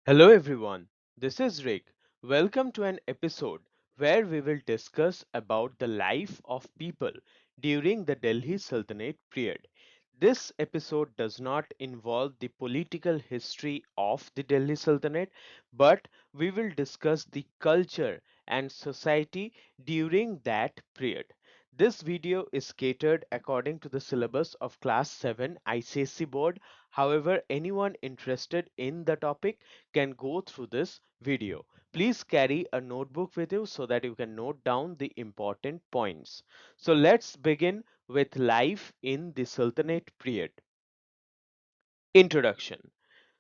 Hello everyone, this is Rick. Welcome to an episode where we will discuss about the life of people during the Delhi Sultanate period. This episode does not involve the political history of the Delhi Sultanate, but we will discuss the culture and society during that period. This video is catered according to the syllabus of Class 7 ICSE board. However, anyone interested in the topic can go through this video. Please carry a notebook with you so that you can note down the important points. So let's begin with life in the Sultanate period. Introduction.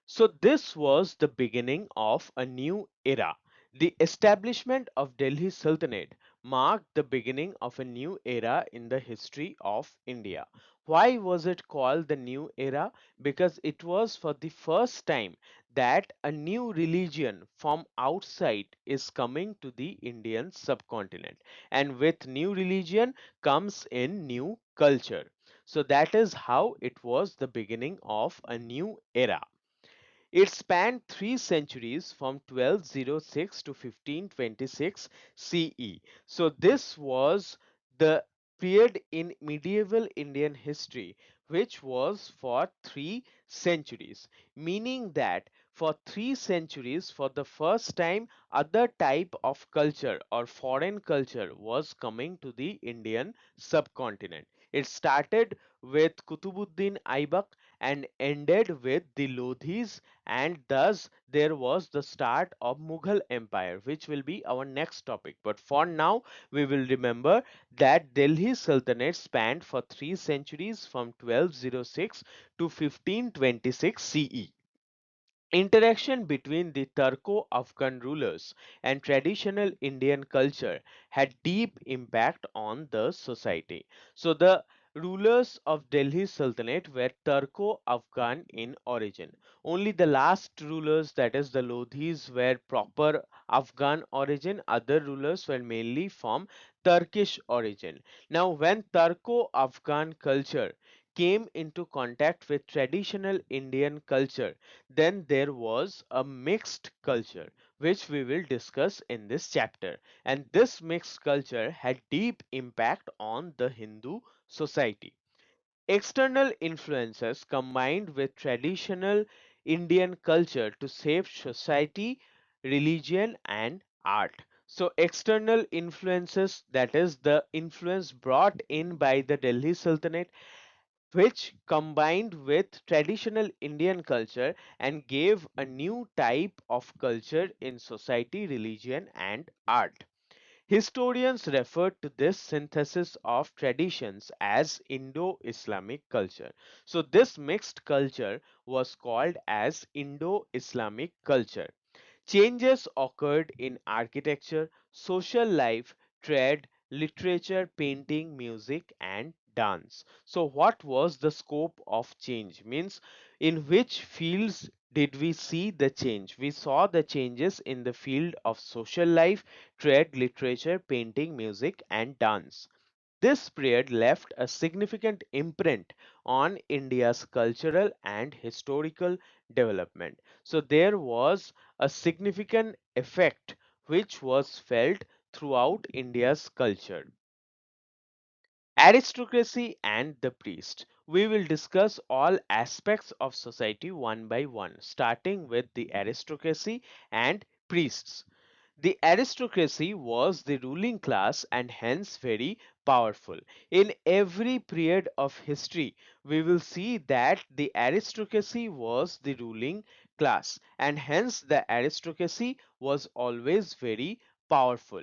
So this was the beginning of a new era. The establishment of Delhi Sultanate marked the beginning of a new era in the history of India. Why was it called the new era? Because it was for the first time that a new religion from outside is coming to the Indian subcontinent. And with new religion comes in new culture. So that is how it was the beginning of a new era. It spanned 3 centuries from 1206 to 1526 CE. So this was the period in medieval Indian history which was for 3 centuries, meaning that for 3 centuries for the first time other type of culture or foreign culture was coming to the Indian subcontinent. It started with Kutubuddin Aibak and ended with the Lodhis, and thus there was the start of Mughal Empire, which will be our next topic. But for now, we will remember that Delhi Sultanate spanned for 3 centuries from 1206 to 1526 CE. Interaction between the Turco-Afghan rulers and traditional Indian culture had deep impact on the society. So the rulers of Delhi Sultanate were Turco-Afghan in origin. Only the last rulers, that is the Lodhis, were proper Afghan origin. Other rulers were mainly from Turkish origin. Now when Turco-Afghan culture came into contact with traditional Indian culture, then there was a mixed culture, which we will discuss in this chapter. And this mixed culture had deep impact on the Hindu society. External influences combined with traditional Indian culture to shape society, religion, and art. So, external influences, that is, the influence brought in by the Delhi Sultanate, which combined with traditional Indian culture and gave a new type of culture in society, religion, and art. Historians refer to this synthesis of traditions as Indo-Islamic culture. So this mixed culture was called as Indo-Islamic culture. Changes occurred in architecture, social life, trade, literature, painting, music, and dance. So, what was the scope of change? Means, in which fields did we see the change? We saw the changes in the field of social life, trade, literature, painting, music, and dance. This period left a significant imprint on India's cultural and historical development. So there was a significant effect which was felt throughout India's culture. Aristocracy and the priest. We will discuss all aspects of society one by one, starting with the aristocracy and priests. The aristocracy was the ruling class and hence very powerful. In every period of history, we will see that the aristocracy was the ruling class and hence the aristocracy was always very powerful.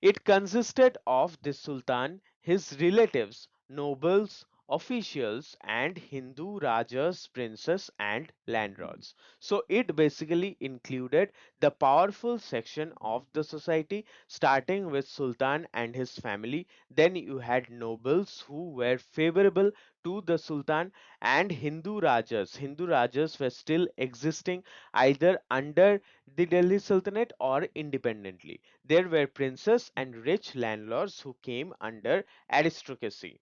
It consisted of the Sultan, his relatives, nobles, officials, and Hindu Rajas, princes, and landlords. So it basically included the powerful section of the society, starting with Sultan and his family. Then you had nobles who were favorable to the Sultan, and Hindu Rajas. Hindu Rajas were still existing either under the Delhi Sultanate or independently. There were princes and rich landlords who came under aristocracy.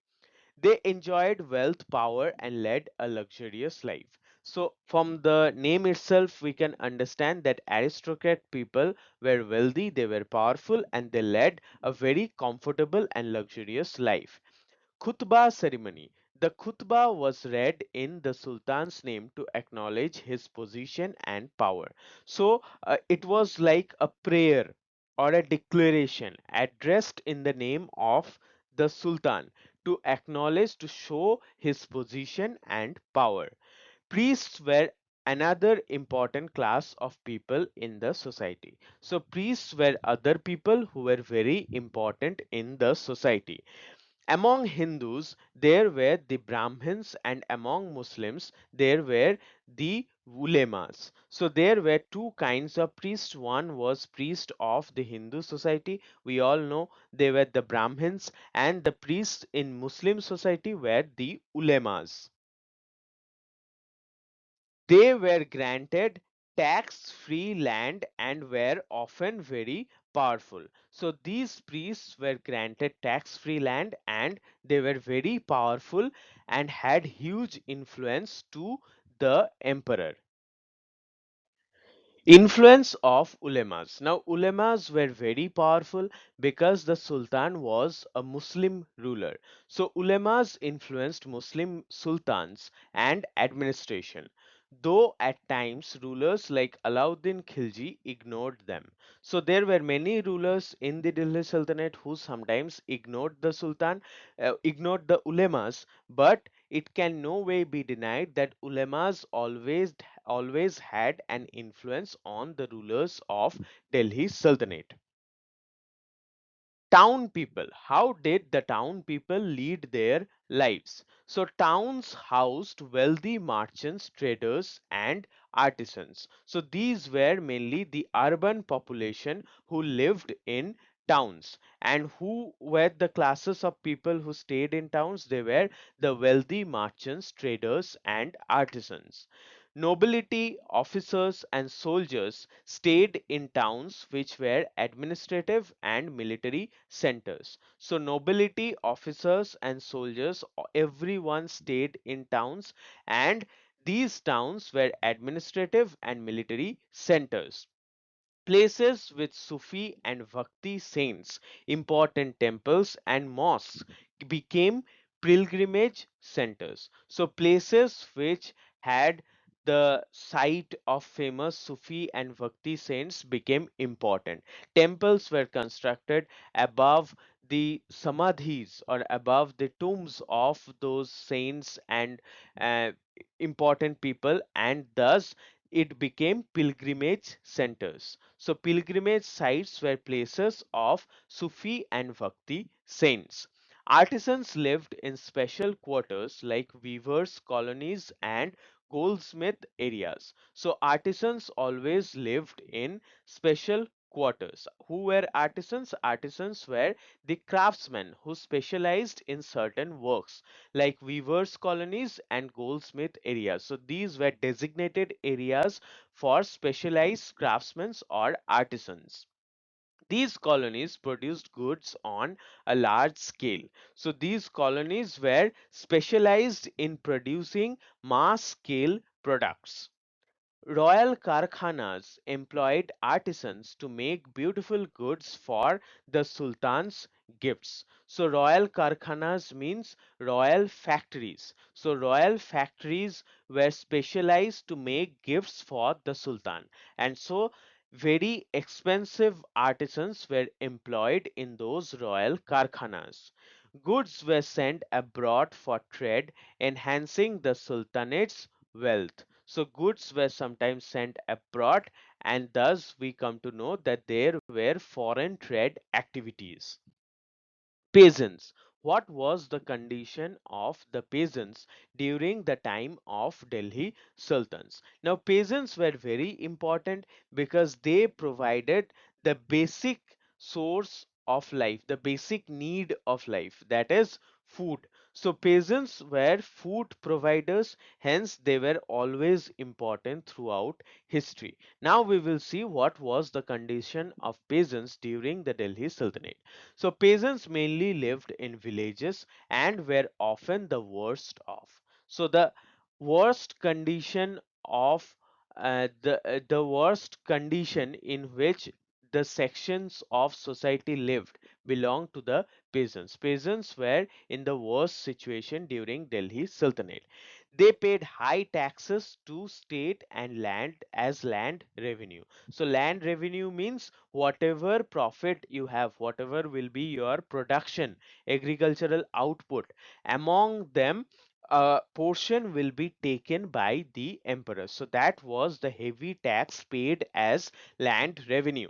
They enjoyed wealth, power, and led a luxurious life. So from the name itself, we can understand that aristocrat people were wealthy, they were powerful, and they led a very comfortable and luxurious life. Khutbah ceremony. The khutbah was read in the Sultan's name to acknowledge his position and power. So it was like a prayer or a declaration addressed in the name of the Sultan to acknowledge, to show his position and power. Priests were another important class of people in the society. So priests were other people who were very important in the society. Among Hindus, there were the Brahmins, and among Muslims, there were the ulemas. So there were two kinds of priests. One was priest of the Hindu society. We all know they were the Brahmins, and the priests in Muslim society were the ulemas. They were granted tax free land and were often very powerful. So these priests were granted tax free land and they were very powerful and had huge influence to the emperor. Influence of ulemas. Now, ulemas were very powerful because the Sultan was a Muslim ruler. So, ulemas influenced Muslim sultans and administration. Though at times rulers like Alauddin Khilji ignored them. So, there were many rulers in the Delhi Sultanate who sometimes ignored the Sultan, ignored the ulemas, but it can no way be denied that ulemas always had an influence on the rulers of Delhi Sultanate. Town people. How did the town people lead their lives? So towns housed wealthy merchants, traders, and artisans. So these were mainly the urban population who lived in towns. And who were the classes of people who stayed in towns? They were the wealthy merchants, traders, and artisans. Nobility, officers, and soldiers stayed in towns which were administrative and military centers. So, nobility, officers, and soldiers, everyone stayed in towns, and these towns were administrative and military centers. Places with Sufi and Bhakti saints, important temples, and mosques became pilgrimage centers. So, places which had the site of famous Sufi and Bhakti saints became important. Temples were constructed above the samadhis or above the tombs of those saints and uh, important people, and thus it became pilgrimage centers. So, pilgrimage sites were places of Sufi and Bhakti saints. Artisans lived in special quarters like weavers' colonies and goldsmith areas. So, artisans always lived in special quarters. Who were artisans? Artisans were the craftsmen who specialized in certain works like weavers' colonies and goldsmith areas. So these were designated areas for specialized craftsmen or artisans. These colonies produced goods on a large scale. So these colonies were specialized in producing mass scale products. Royal Karkhanas employed artisans to make beautiful goods for the Sultan's gifts. So, royal Karkhanas means royal factories. So, royal factories were specialized to make gifts for the Sultan. And so, very expensive artisans were employed in those royal Karkhanas. Goods were sent abroad for trade, enhancing the Sultanate's wealth. So goods were sometimes sent abroad, and thus we come to know that there were foreign trade activities. Peasants. What was the condition of the peasants during the time of Delhi Sultans? Now, peasants were very important because they provided the basic source of life, the basic need of life, that is food. So, peasants were food providers, hence, they were always important throughout history. Now, we will see what was the condition of peasants during the Delhi Sultanate. So peasants mainly lived in villages and were often the worst off. So the worst condition of the worst condition in which the sections of society lived belonged to the peasants. Peasants were in the worst situation during Delhi Sultanate. They paid high taxes to state and land as land revenue. So land revenue means whatever profit you have, whatever will be your production, agricultural output, among them a portion will be taken by the emperor. So that was the heavy tax paid as land revenue.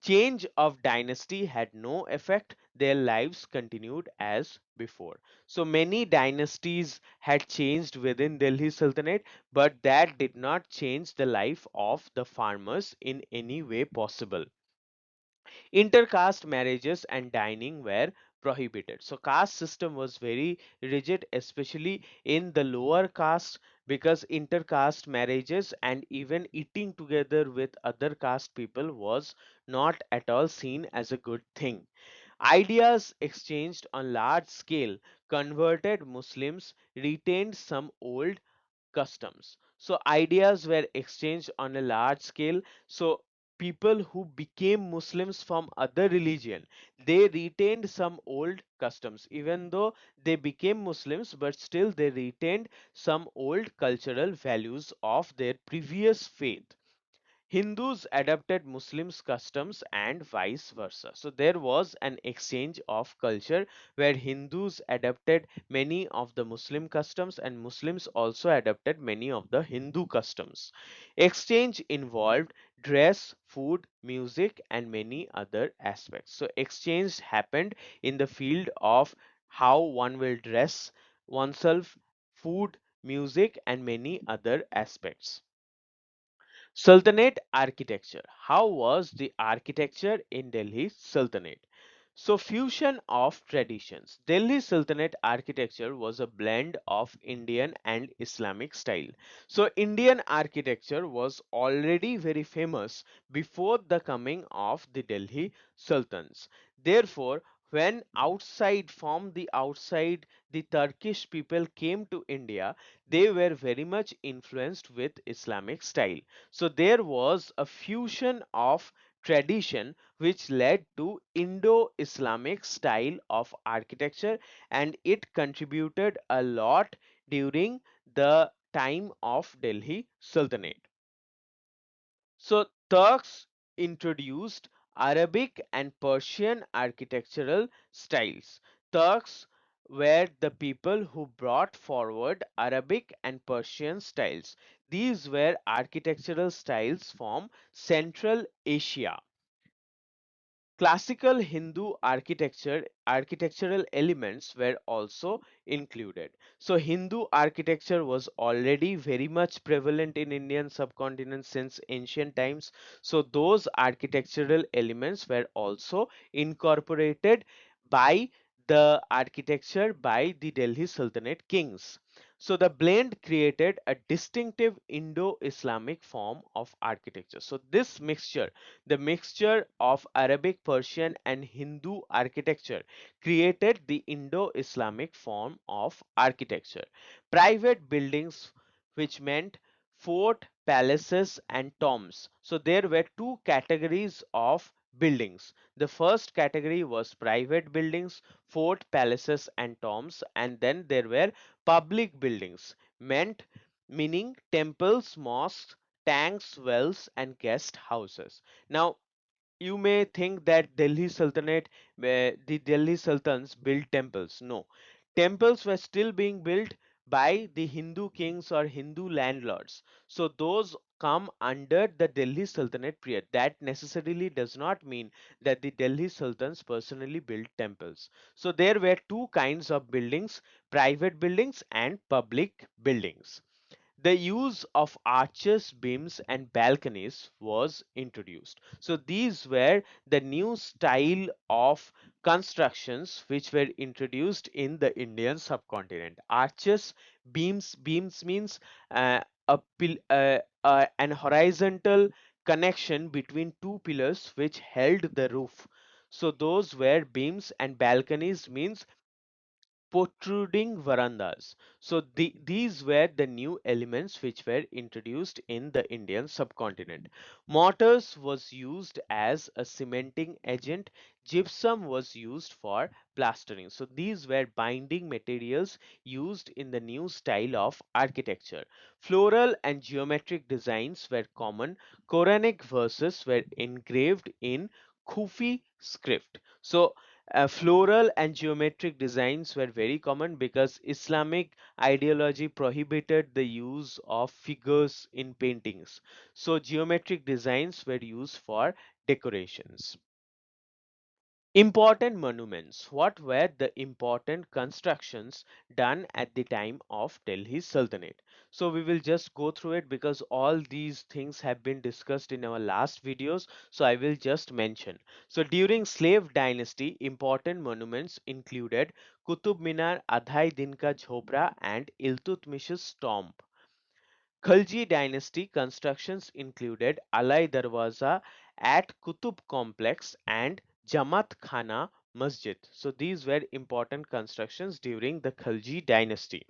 Change of dynasty had no effect. Their lives continued as before. So many dynasties had changed within Delhi Sultanate, but that did not change the life of the farmers in any way possible. Intercaste marriages and dining were prohibited. So caste system was very rigid, especially in the lower caste, because intercaste marriages and even eating together with other caste people was not at all seen as a good thing. Ideas exchanged on large scale. Converted Muslims retained some old customs. So ideas were exchanged on a large scale. So people who became Muslims from other religion, they retained some old customs. Even though they became Muslims, but still they retained some old cultural values of their previous faith. Hindus adopted Muslims' customs and vice versa. So there was an exchange of culture where Hindus adopted many of the Muslim customs and Muslims also adopted many of the Hindu customs. Exchange involved dress, food, music, and many other aspects. So exchange happened in the field of how one will dress oneself, food, music, and many other aspects. Sultanate architecture. How was the architecture in Delhi Sultanate? So, fusion of traditions. Delhi Sultanate architecture was a blend of Indian and Islamic style. So, Indian architecture was already very famous before the coming of the Delhi Sultans. Therefore, when from the outside the Turkish people came to India, they were very much influenced with Islamic style. So there was a fusion of tradition which led to Indo-Islamic style of architecture, and it contributed a lot during the time of Delhi Sultanate. So Turks introduced Arabic and Persian architectural styles. Turks were the people who brought forward Arabic and Persian styles. These were architectural styles from Central Asia. Classical Hindu architectural elements were also included. So Hindu architecture was already very much prevalent in Indian subcontinent since ancient times. So those architectural elements were also incorporated by the architecture by the Delhi Sultanate kings. So the blend created a distinctive Indo-Islamic form of architecture. So this mixture, the mixture of Arabic, Persian, and Hindu architecture created the Indo-Islamic form of architecture. Private buildings, which meant fort, palaces, and tombs. So there were two categories of buildings. The first category was private buildings, fort, palaces, and tombs, and then there were public buildings, meaning temples, mosques, tanks, wells, and guest houses. Now, you may think that the Delhi Sultans built temples. No, temples were still being built by the Hindu kings or Hindu landlords. So those come under the Delhi Sultanate period. That necessarily does not mean that the Delhi Sultans personally built temples. So there were two kinds of buildings, private buildings and public buildings. The use of arches, beams, and balconies was introduced. So these were the new style of constructions which were introduced in the Indian subcontinent. Arches, beams means an horizontal connection between two pillars which held the roof. So those were beams, and balconies means protruding verandas. So these were the new elements which were introduced in the Indian subcontinent. Mortars was used as a cementing agent. Gypsum was used for plastering. So these were binding materials used in the new style of architecture. Floral and geometric designs were common. Quranic verses were engraved in Kufi script. So floral and geometric designs were very common because Islamic ideology prohibited the use of figures in paintings. So geometric designs were used for decorations. Important monuments. What were the important constructions done at the time of Delhi Sultanate? So we will just go through it because all these things have been discussed in our last videos. So I will just mention. So during slave dynasty, important monuments included Qutub Minar, Adhai Din Ka Jhopra and Iltutmish's tomb. Khalji dynasty constructions included Alai Darwaza at Qutub complex and Jamaat Khana Masjid. So these were important constructions during the Khalji dynasty.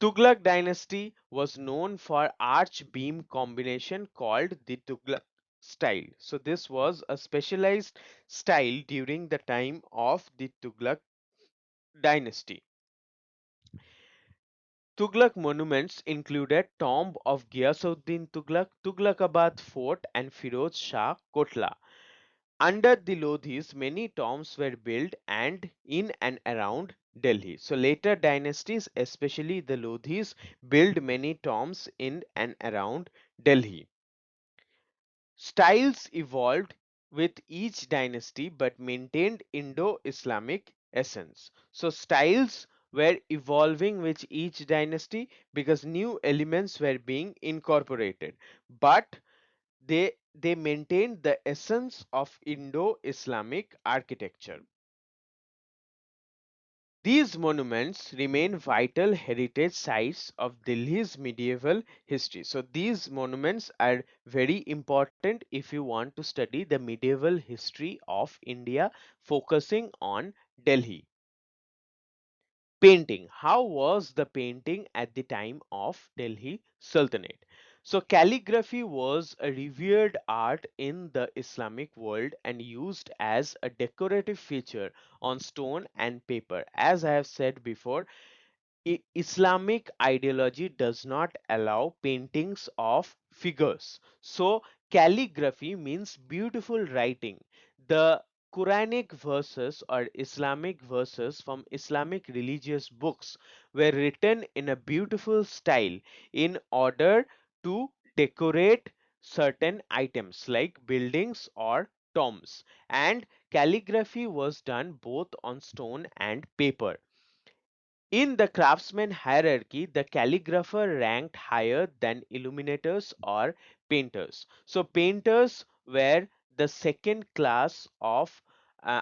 Tughlaq dynasty was known for arch beam combination called the Tughlaq style. So this was a specialized style during the time of the Tughlaq dynasty. Tughlaq monuments included tomb of Ghiyasuddin Tughlaq, Tughlaqabad Fort and Firoz Shah Kotla. Under the Lodhis, many tombs were built and in and around Delhi. So later dynasties, especially the Lodhis, built many tombs in and around Delhi. Styles evolved with each dynasty but maintained Indo-Islamic essence. So styles were evolving with each dynasty because new elements were being incorporated, but they maintained the essence of Indo-Islamic architecture. These monuments remain vital heritage sites of Delhi's medieval history. So these monuments are very important if you want to study the medieval history of India, focusing on Delhi. Painting. How was the painting at the time of Delhi Sultanate? So calligraphy was a revered art in the Islamic world and used as a decorative feature on stone and paper. As I have said before, Islamic ideology does not allow paintings of figures. So, calligraphy means beautiful writing. The Quranic verses or Islamic verses from Islamic religious books were written in a beautiful style in order to decorate certain items like buildings or tombs. And calligraphy was done both on stone and paper. In the craftsman hierarchy, the calligrapher ranked higher than illuminators or painters. So, painters were the second class of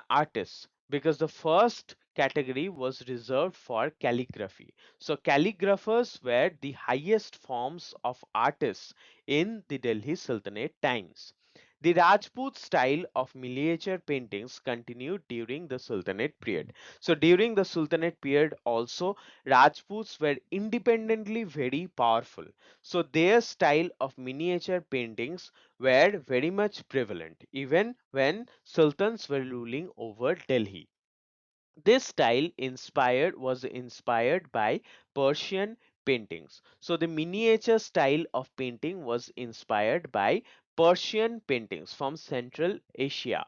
artists because the first category was reserved for calligraphy. So, calligraphers were the highest forms of artists in the Delhi Sultanate times. The Rajput style of miniature paintings continued during the Sultanate period. So during the Sultanate period also Rajputs were independently very powerful. So their style of miniature paintings were very much prevalent even when sultans were ruling over Delhi. This style was inspired by Persian paintings. So the miniature style of painting was inspired by Persian paintings from Central Asia.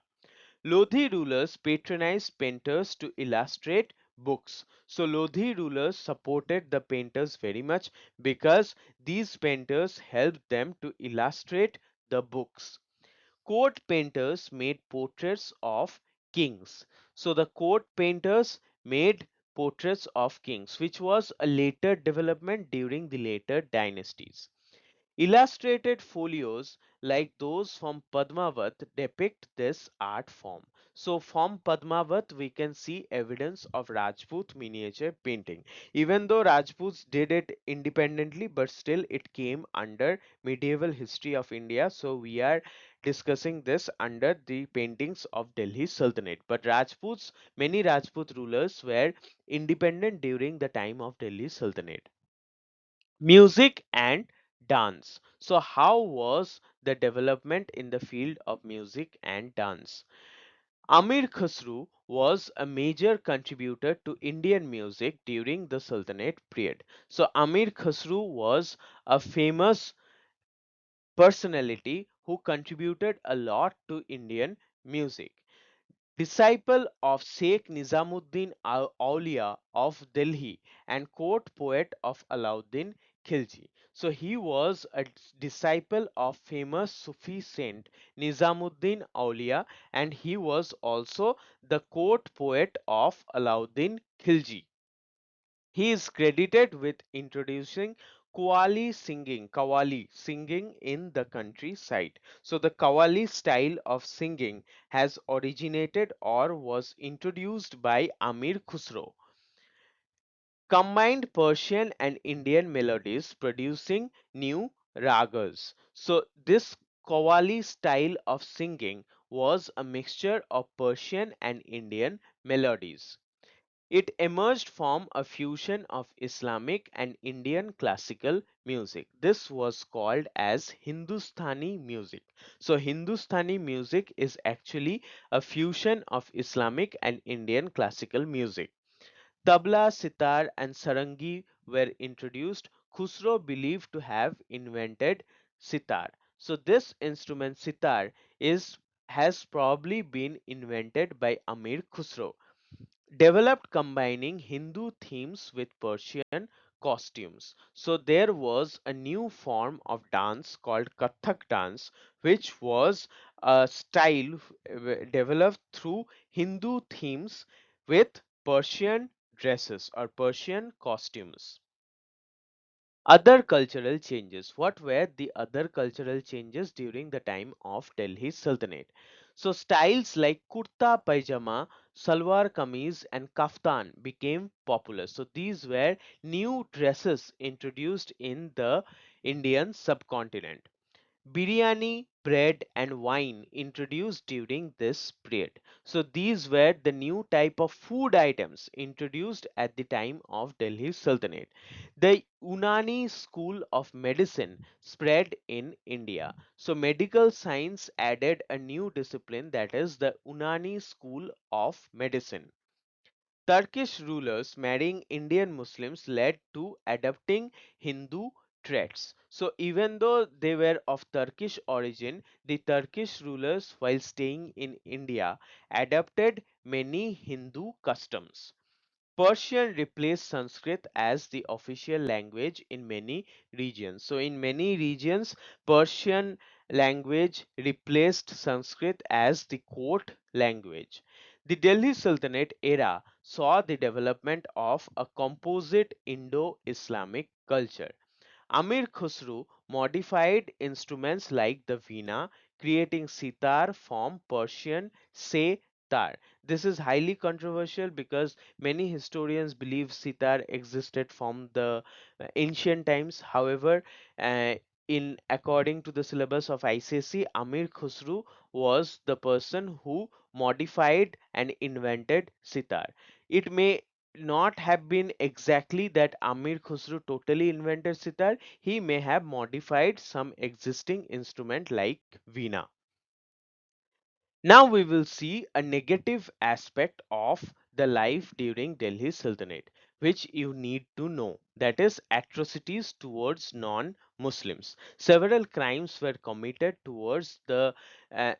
Lodhi rulers patronized painters to illustrate books. So Lodhi rulers supported the painters very much because these painters helped them to illustrate the books. Court painters made portraits of kings. So the court painters made portraits of kings, which was a later development during the later dynasties. Illustrated folios like those from Padmavat depict this art form. So from Padmavat we can see evidence of Rajput miniature painting. Even though Rajputs did it independently, but still it came under medieval history of India. So we are discussing this under the paintings of Delhi Sultanate. But Rajputs, many Rajput rulers were independent during the time of Delhi Sultanate. Music and dance. So, how was the development in the field of music and dance? Amir Khusru was a major contributor to Indian music during the Sultanate period. So, Amir Khusru was a famous personality who contributed a lot to Indian music. Disciple of Sheikh Nizamuddin Aulia of Delhi and court poet of Alauddin Khilji. So he was a disciple of famous Sufi saint Nizamuddin Aulia, and he was also the court poet of Alauddin Khilji. He is credited with introducing Qawwali singing in the countryside. So the Qawwali style of singing has originated or was introduced by Amir Khusro. Combined Persian and Indian melodies producing new ragas. So this Qawwali style of singing was a mixture of Persian and Indian melodies. It emerged from a fusion of Islamic and Indian classical music. This was called as Hindustani music. So Hindustani music is actually a fusion of Islamic and Indian classical music. Tabla, sitar and sarangi were introduced. Khusro believed to have invented sitar. So this instrument sitar is has probably been invented by Amir Khusro, developed combining Hindu themes with Persian costumes. So there was a new form of dance called Kathak dance, which was a style developed through Hindu themes with Persian dresses or Persian costumes. Other cultural changes. What were the other cultural changes during the time of Delhi Sultanate? So styles like kurta pajama, salwar kameez and kaftan became popular. So these were new dresses introduced in the Indian subcontinent. Biryani, bread and wine introduced during this period. So these were the new type of food items introduced at the time of Delhi Sultanate. The Unani school of medicine spread in India. So medical science added a new discipline, that is the Unani school of medicine. Turkish rulers marrying Indian Muslims led to adopting Hindu traits. So even though they were of Turkish origin, the Turkish rulers, while staying in India, adopted many Hindu customs. Persian replaced Sanskrit as the official language in many regions. So in many regions, Persian language replaced Sanskrit as the court language. The Delhi Sultanate era saw the development of a composite Indo-Islamic culture. Amir Khusru modified instruments like the veena, creating sitar from Persian se-tar. This is highly controversial because many historians believe sitar existed from the ancient times. However, uh, in according to the syllabus of ICSE, Amir Khusru was the person who modified and invented sitar. It may not have been exactly that Amir Khusru totally invented sitar. He may have modified some existing instrument like veena. Now we will see a negative aspect of the life during Delhi Sultanate, which you need to know. That is atrocities towards non-Muslims. Several crimes were committed towards the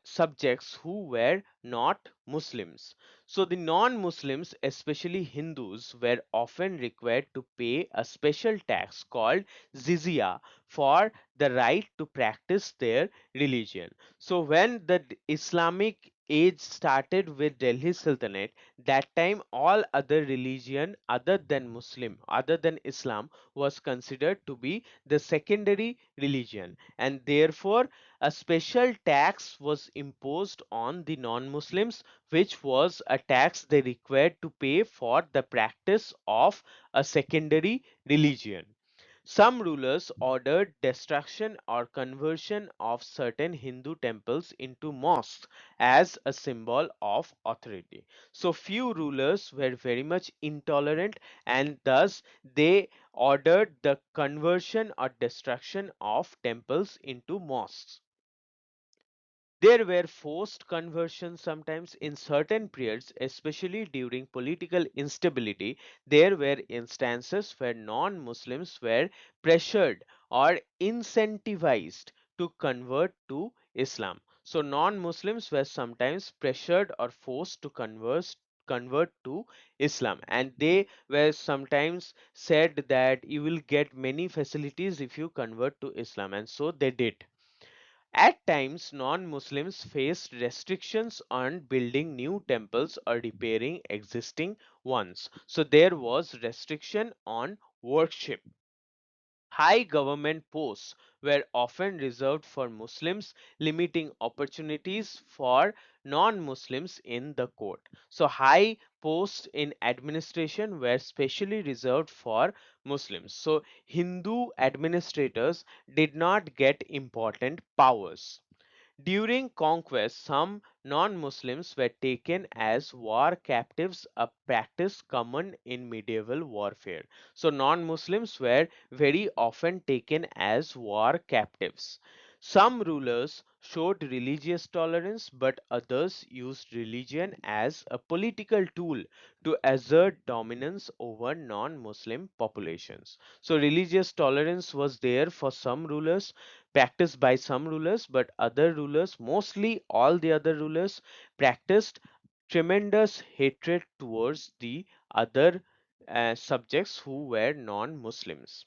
subjects who were not Muslims. So the non-Muslims, especially Hindus, were often required to pay a special tax called jizya for the right to practice their religion. So when the Islamic age started with Delhi Sultanate, that time all other religion other than Islam was considered to be the secondary religion, and therefore a special tax was imposed on the non-Muslims, which was a tax they required to pay for the practice of a secondary religion. Some rulers ordered destruction or conversion of certain Hindu temples into mosques as a symbol of authority. So few rulers were very much intolerant, and thus they ordered the conversion or destruction of temples into mosques. There were forced conversions sometimes in certain periods, especially during political instability. There were instances where non Muslims were pressured or incentivized to convert to Islam. So, non Muslims were sometimes pressured or forced to convert to Islam, and they were sometimes said that you will get many facilities if you convert to Islam, and so they did. At times, non-Muslims faced restrictions on building new temples or repairing existing ones. So there was restriction on worship. High government posts were often reserved for Muslims, limiting opportunities for non-Muslims in the court. So high posts in administration were specially reserved for Muslims. So Hindu administrators did not get important powers. During conquest, some non-Muslims were taken as war captives, a practice common in medieval warfare. So non-Muslims were very often taken as war captives. Some rulers showed religious tolerance, but others used religion as a political tool to assert dominance over non-Muslim populations. So religious tolerance was there for some rulers, practiced by some rulers, but other rulers, mostly all the other rulers, practiced tremendous hatred towards the other subjects who were non-Muslims.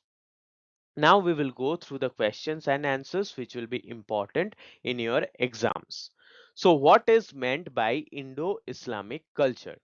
Now we will go through the questions and answers which will be important in your exams. So what is meant by Indo-Islamic culture?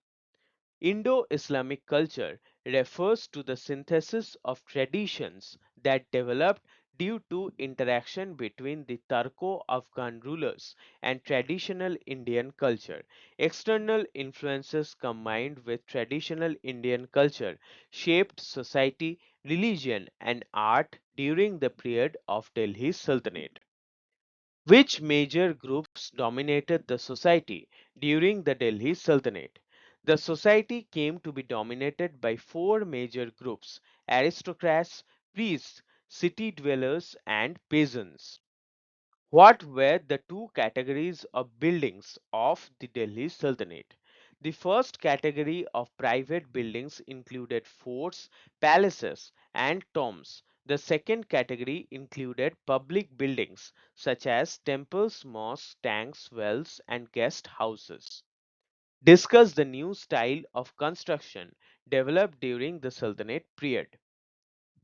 Indo-Islamic culture refers to the synthesis of traditions that developed due to interaction between the Turco-Afghan rulers and traditional Indian culture. External influences combined with traditional Indian culture shaped society, religion, and art during the period of Delhi Sultanate. Which major groups dominated the society during the Delhi Sultanate? The society came to be dominated by four major groups: aristocrats, priests, city dwellers, and peasants. What were the two categories of buildings of the Delhi Sultanate? The first category of private buildings included forts, palaces, and tombs. The second category included public buildings such as temples, mosques, tanks, wells, and guest houses. Discuss the new style of construction developed during the Sultanate period.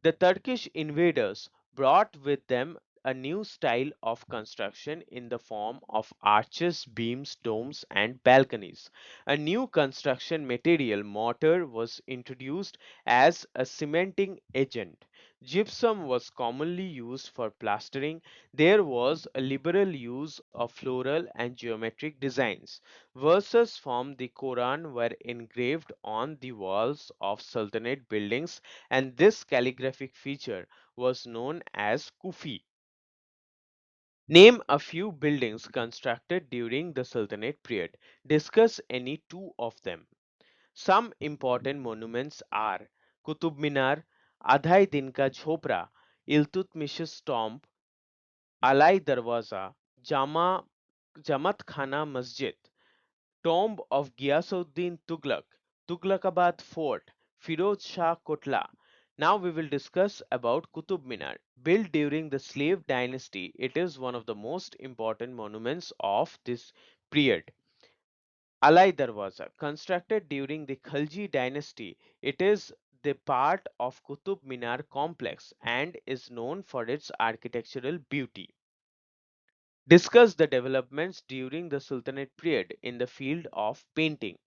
The Turkish invaders brought with them a new style of construction in the form of arches, beams, domes, and balconies. A new construction material, mortar, was introduced as a cementing agent. Gypsum was commonly used for plastering. There was a liberal use of floral and geometric designs. Verses from the Quran were engraved on the walls of Sultanate buildings, and this calligraphic feature was known as Kufi. Name a few buildings constructed during the Sultanate period. Discuss any two of them. Some important monuments are Qutub Minar, Adhai Din Ka Jhopra, Iltutmish's tomb, Alai Darwaza, Jamat Khana Masjid, Tomb of Ghiyasuddin Tughlaq, Tughlaqabad Fort, Firoz Shah Kotla. Now we will discuss about Qutub Minar. Built during the slave dynasty, it is one of the most important monuments of this period. Alai Darwaza, constructed during the Khalji dynasty, it is the part of Qutub Minar complex and is known for its architectural beauty. Discuss the developments during the Sultanate period in the field of painting.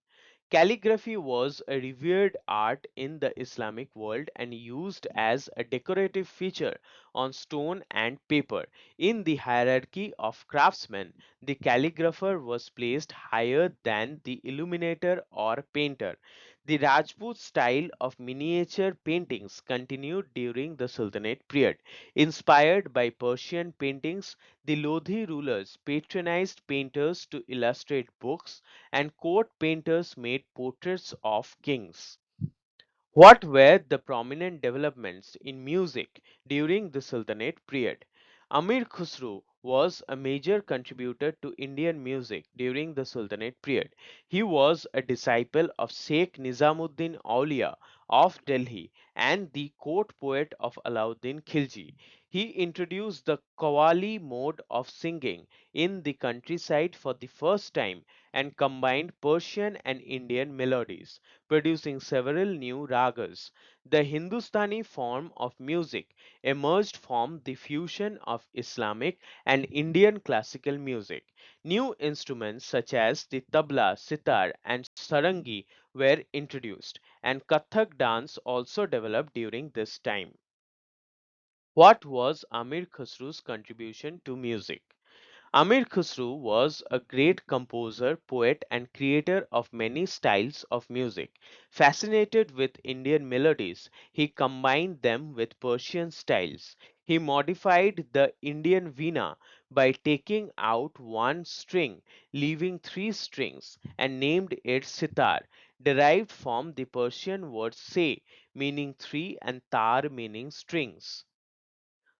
Calligraphy was a revered art in the Islamic world and used as a decorative feature on stone and paper. In the hierarchy of craftsmen, the calligrapher was placed higher than the illuminator or painter. The Rajput style of miniature paintings continued during the Sultanate period. Inspired by Persian paintings, the Lodhi rulers patronized painters to illustrate books, and court painters made portraits of kings. What were the prominent developments in music during the Sultanate period? Amir Khusro was a major contributor to Indian music during the Sultanate period. He was a disciple of Sheikh Nizamuddin Aulia of Delhi and the court poet of Alauddin Khilji. He introduced the Qawwali mode of singing in the countryside for the first time and combined Persian and Indian melodies, producing several new ragas. The Hindustani form of music emerged from the fusion of Islamic and Indian classical music. New instruments such as the tabla, sitar, and sarangi were introduced, and Kathak dance also developed during this time. What was Amir Khusru's contribution to music? Amir Khusru was a great composer, poet, and creator of many styles of music. Fascinated with Indian melodies, he combined them with Persian styles. He modified the Indian veena by taking out one string, leaving three strings, and named it sitar, derived from the Persian word se, meaning three, and tar, meaning strings.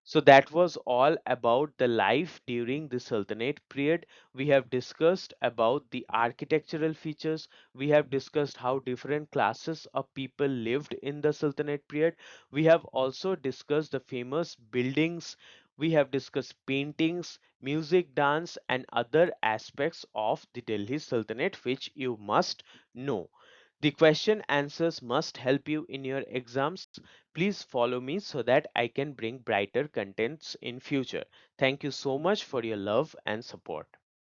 So that was all about the life during the Sultanate period. We have discussed about the architectural features. We have discussed how different classes of people lived in the Sultanate period. We have also discussed the famous buildings. We have discussed paintings, music, dance, and other aspects of the Delhi Sultanate which you must know. The question answers must help you in your exams. Please follow me so that I can bring brighter contents in future. Thank you so much for your love and support.